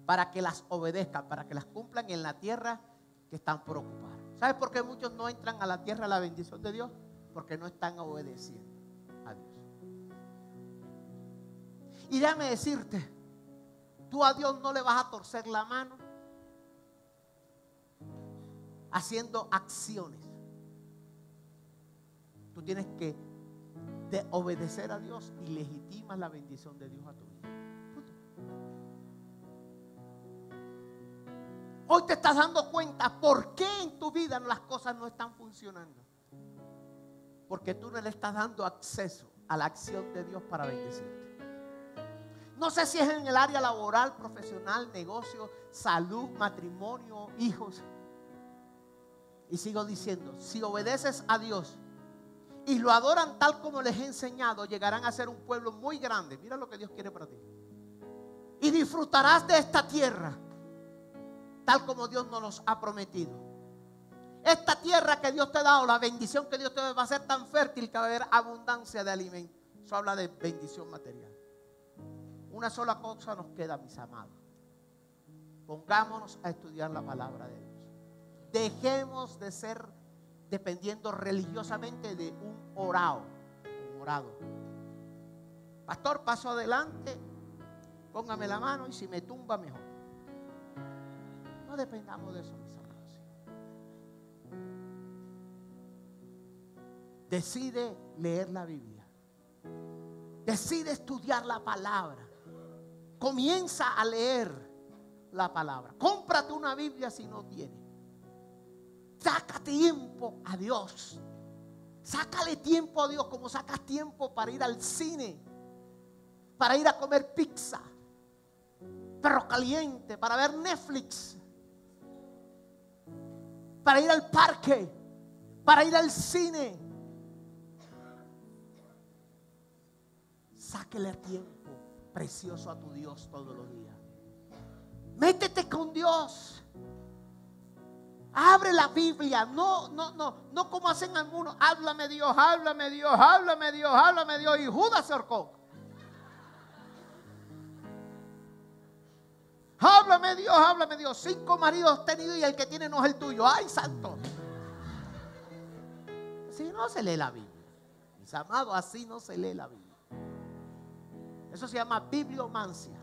para que las obedezcan, para que las cumplan en la tierra que están por ocupar. ¿Sabes por qué muchos no entran a la tierra, a la bendición de Dios? Porque no están obedeciendo a Dios. Y déjame decirte, tú a Dios no le vas a torcer la mano haciendo acciones. Tú tienes que obedecer a Dios y legitimas la bendición de Dios a tu vida. Hoy te estás dando cuenta por qué en tu vida las cosas no están funcionando. Porque tú no le estás dando acceso a la acción de Dios para bendecirte. No sé si es en el área laboral, profesional, negocio, salud, matrimonio, hijos. Y sigo diciendo, si obedeces a Dios y lo adoran tal como les he enseñado, llegarán a ser un pueblo muy grande. Mira lo que Dios quiere para ti. Y disfrutarás de esta tierra tal como Dios nos los ha prometido. Esta tierra que Dios te ha dado, la bendición que Dios te da, va a ser tan fértil que va a haber abundancia de alimento. Eso habla de bendición material. Una sola cosa nos queda, mis amados. Pongámonos a estudiar la palabra de Dios. Dejemos de ser dependiendo religiosamente de un orado. Pastor, paso adelante, póngame la mano y si me tumba mejor. No dependamos de eso, mis amados. Decide leer la Biblia. Decide estudiar la palabra. Comienza a leer la palabra. Cómprate una Biblia si no tienes. Saca tiempo a Dios. Sácale tiempo a Dios como sacas tiempo para ir al cine, para ir a comer pizza, perro caliente, para ver Netflix, para ir al parque, para ir al cine. Sáquele tiempo precioso a tu Dios todos los días. Métete con Dios. Abre la Biblia, no como hacen algunos. Háblame Dios, háblame Dios, háblame Dios, háblame Dios. Y Judas se ahorcó. Háblame Dios, háblame Dios. 5 maridos has tenido y el que tiene no es el tuyo. ¡Ay, santo! Así no se lee la Biblia. Mis amados, así no se lee la Biblia. Eso se llama bibliomancia.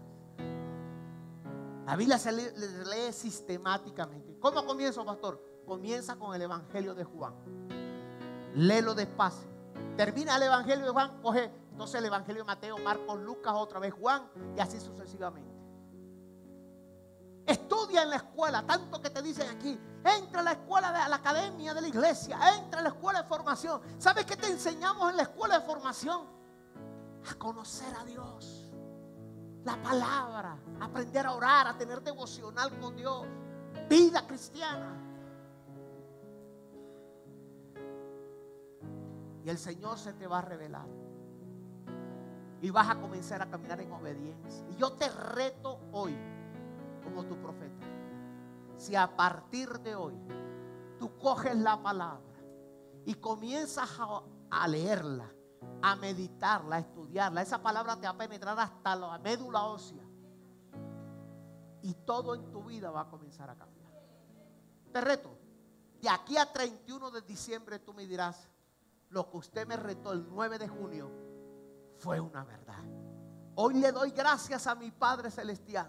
La Biblia se lee sistemáticamente. ¿Cómo comienzo, pastor? Comienza con el Evangelio de Juan. Léelo despacio. Termina el Evangelio de Juan, coge entonces el Evangelio de Mateo, Marcos, Lucas, otra vez Juan y así sucesivamente. Estudia en la escuela, tanto que te dicen aquí, entra a la escuela de la academia de la iglesia, entra a la escuela de formación. ¿Sabes qué te enseñamos en la escuela de formación? A conocer a Dios. La palabra, aprender a orar, a tener devocional con Dios, vida cristiana. Y el Señor se te va a revelar y vas a comenzar a caminar en obediencia. Y yo te reto hoy, como tu profeta, si a partir de hoy tú coges la palabra y comienzas a leerla, a meditarla, a estudiarla, esa palabra te va a penetrar hasta la médula ósea y todo en tu vida va a comenzar a cambiar. Te reto, de aquí a 31 de diciembre tú me dirás, lo que usted me retó el 9 de junio fue una verdad. Hoy le doy gracias a mi Padre Celestial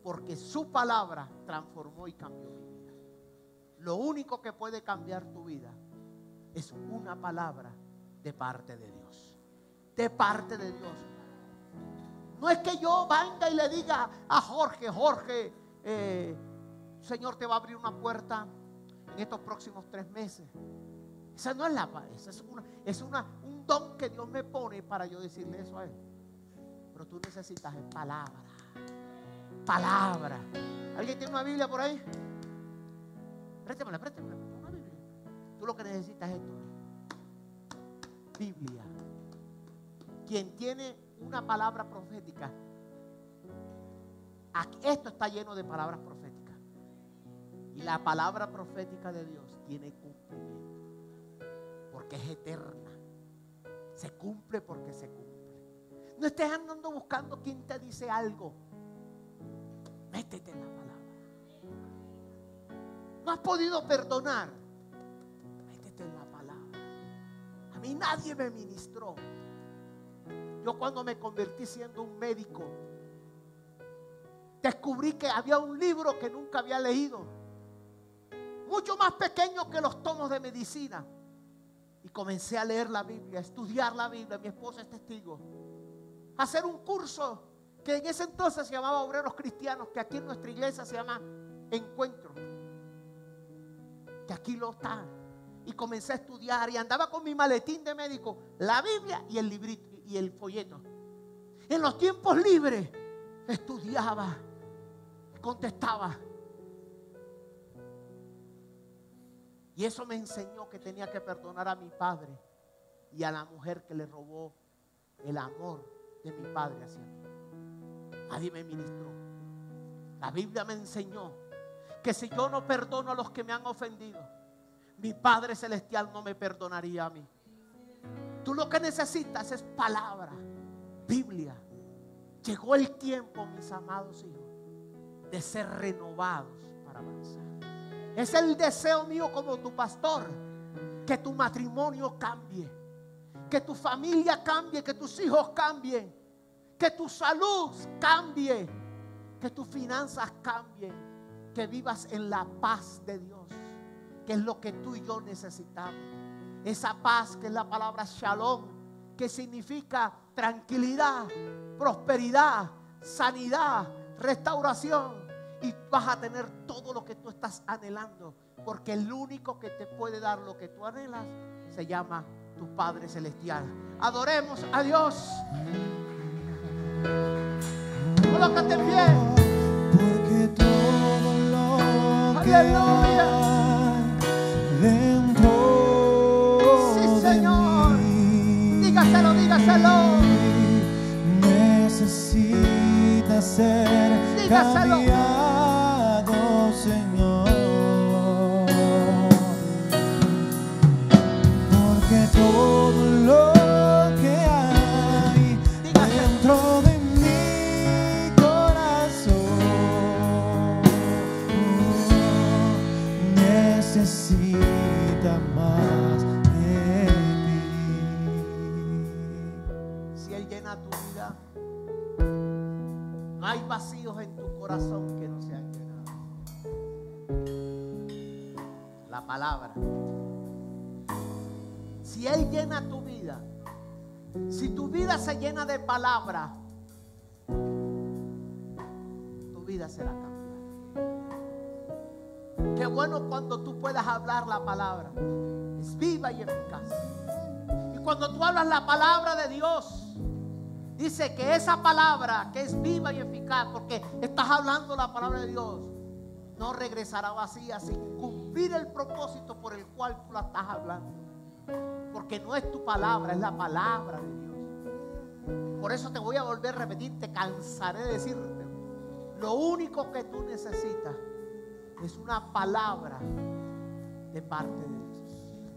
porque su palabra transformó y cambió mi vida. Lo único que puede cambiar tu vida es una palabra de parte de Dios. De parte de Dios. No es que yo venga y le diga a Jorge, Señor te va a abrir una puerta en estos próximos 3 meses. Esa no es la paz, esa es un don que Dios me pone para yo decirle eso a Él. Pero tú necesitas palabra. Palabra. ¿Alguien tiene una Biblia por ahí? Préstemela. Una Biblia. Tú lo que necesitas es esto. Biblia. Quien tiene una palabra profética, esto está lleno de palabras proféticas. Y la palabra profética de Dios tiene cumplimiento, porque es eterna. Se cumple porque se cumple. No estés andando buscando quien te dice algo. Métete en la palabra. No has podido perdonar. Métete en la palabra. A mí nadie me ministró. Yo cuando me convertí siendo un médico, descubrí que había un libro que nunca había leído, mucho más pequeño que los tomos de medicina. Y comencé a leer la Biblia, a estudiar la Biblia. Mi esposa es testigo. A hacer un curso que en ese entonces se llamaba Obreros Cristianos, que aquí en nuestra iglesia se llama Encuentro, que aquí lo está. Y comencé a estudiar y andaba con mi maletín de médico, la Biblia y el librito y el folleto. En los tiempos libres estudiaba, contestaba. Y eso me enseñó que tenía que perdonar a mi padre y a la mujer que le robó el amor de mi padre hacia mí. Nadie me ministró. La Biblia me enseñó que si yo no perdono a los que me han ofendido, mi Padre Celestial no me perdonaría a mí. Tú lo que necesitas es palabra, Biblia. Llegó el tiempo, mis amados hijos, de ser renovados para avanzar. Es el deseo mío como tu pastor, que tu matrimonio cambie, que tu familia cambie, que tus hijos cambien, que tu salud cambie, que tus finanzas cambien, que vivas en la paz de Dios, que es lo que tú y yo necesitamos. Esa paz que es la palabra shalom, que significa tranquilidad, prosperidad, sanidad, restauración. Y vas a tener todo lo que tú estás anhelando, porque el único que te puede dar lo que tú anhelas se llama tu Padre Celestial. Adoremos a Dios. Colócate en pie. Porque todo lo que Aleluya. hay dentro Sí, Señor. de mí Dígaselo, dígaselo. necesita ser Dígaselo. cambiado, Señor. Porque todo lo que hay dentro de mi corazón necesita más de ti. Si Él llena tu vida, no hay vacíos en tu corazón que no se han llenado. La palabra. Si Él llena tu vida, si tu vida se llena de palabra, tu vida será cambiada. Qué bueno cuando tú puedas hablar la palabra. Es viva y eficaz. Y cuando tú hablas la palabra de Dios, dice que esa palabra que es viva y eficaz, porque estás hablando la palabra de Dios, no regresará vacía sin cumplir el propósito por el cual tú la estás hablando. Porque no es tu palabra, es la palabra de Dios. Por eso te voy a volver a repetir, te cansaré de decirte. Lo único que tú necesitas es una palabra de parte de Dios.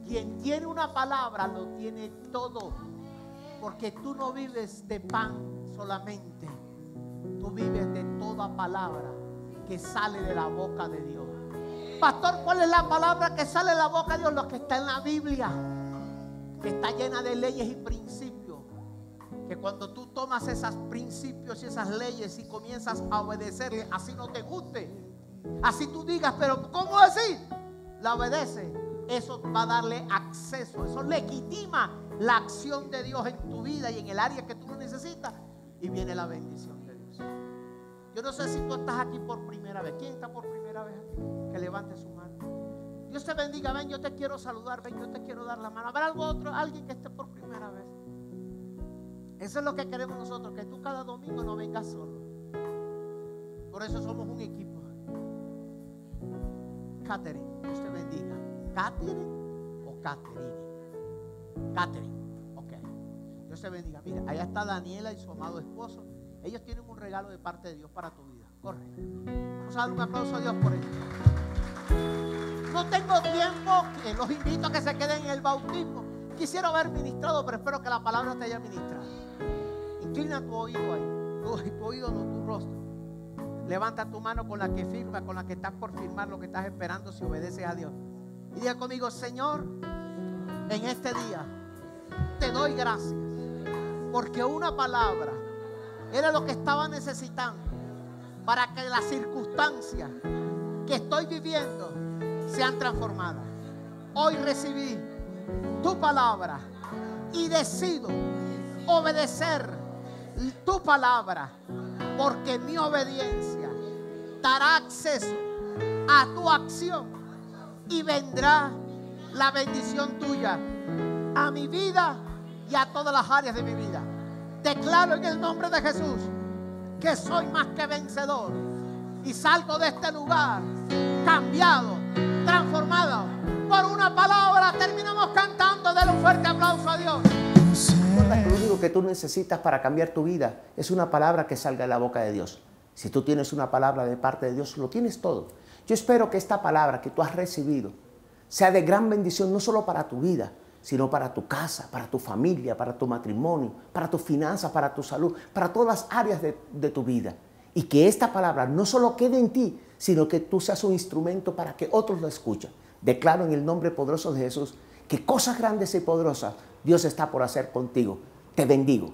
Quien tiene una palabra lo tiene todo. Porque tú no vives de pan solamente, tú vives de toda palabra que sale de la boca de Dios. Pastor, ¿cuál es la palabra que sale de la boca de Dios? Lo que está en la Biblia, que está llena de leyes y principios. Que cuando tú tomas esos principios y esas leyes y comienzas a obedecerle, así no te guste, así tú digas, pero ¿cómo así? La obedece. Eso va a darle acceso, eso legitima la acción de Dios en tu vida y en el área que tú lo necesitas, y viene la bendición de Dios. Yo no sé si tú estás aquí por primera vez. ¿Quién está por primera vez aquí? Que levante su mano. Dios te bendiga. Ven, yo te quiero saludar. Ven, yo te quiero dar la mano. ¿Habrá algo otro? Alguien que esté por primera vez. Eso es lo que queremos nosotros, que tú cada domingo no vengas solo. Por eso somos un equipo. Catherine, Dios te bendiga. ¿Catherine o Catherine? Catherine, ok. Dios te bendiga. Mira, allá está Daniela y su amado esposo. Ellos tienen un regalo de parte de Dios para tu vida. Corre. Vamos a dar un aplauso a Dios por ello. No tengo tiempo, los invito a que se queden en el bautismo. Quisiera haber ministrado, pero espero que la palabra te haya ministrado. Inclina tu oído ahí. Tu oído, no tu rostro. Levanta tu mano con la que firma, con la que estás por firmar lo que estás esperando si obedeces a Dios. Y diga conmigo: Señor, en este día te doy gracias porque una palabra era lo que estaba necesitando para que las circunstancias que estoy viviendo sean transformadas. Hoy recibí tu palabra y decido obedecer tu palabra, porque mi obediencia dará acceso a tu acción y vendrá la bendición tuya a mi vida y a todas las áreas de mi vida. Declaro en el nombre de Jesús que soy más que vencedor y salgo de este lugar cambiado, transformado por una palabra. Terminamos cantando. Denle un fuerte aplauso a Dios. Recuerda que lo único que tú necesitas para cambiar tu vida es una palabra que salga de la boca de Dios. Si tú tienes una palabra de parte de Dios, lo tienes todo. Yo espero que esta palabra que tú has recibido sea de gran bendición, no solo para tu vida, sino para tu casa, para tu familia, para tu matrimonio, para tus finanzas, para tu salud, para todas las áreas de tu vida. Y que esta palabra no solo quede en ti, sino que tú seas un instrumento para que otros lo escuchen. Declaro en el nombre poderoso de Jesús que cosas grandes y poderosas Dios está por hacer contigo. Te bendigo.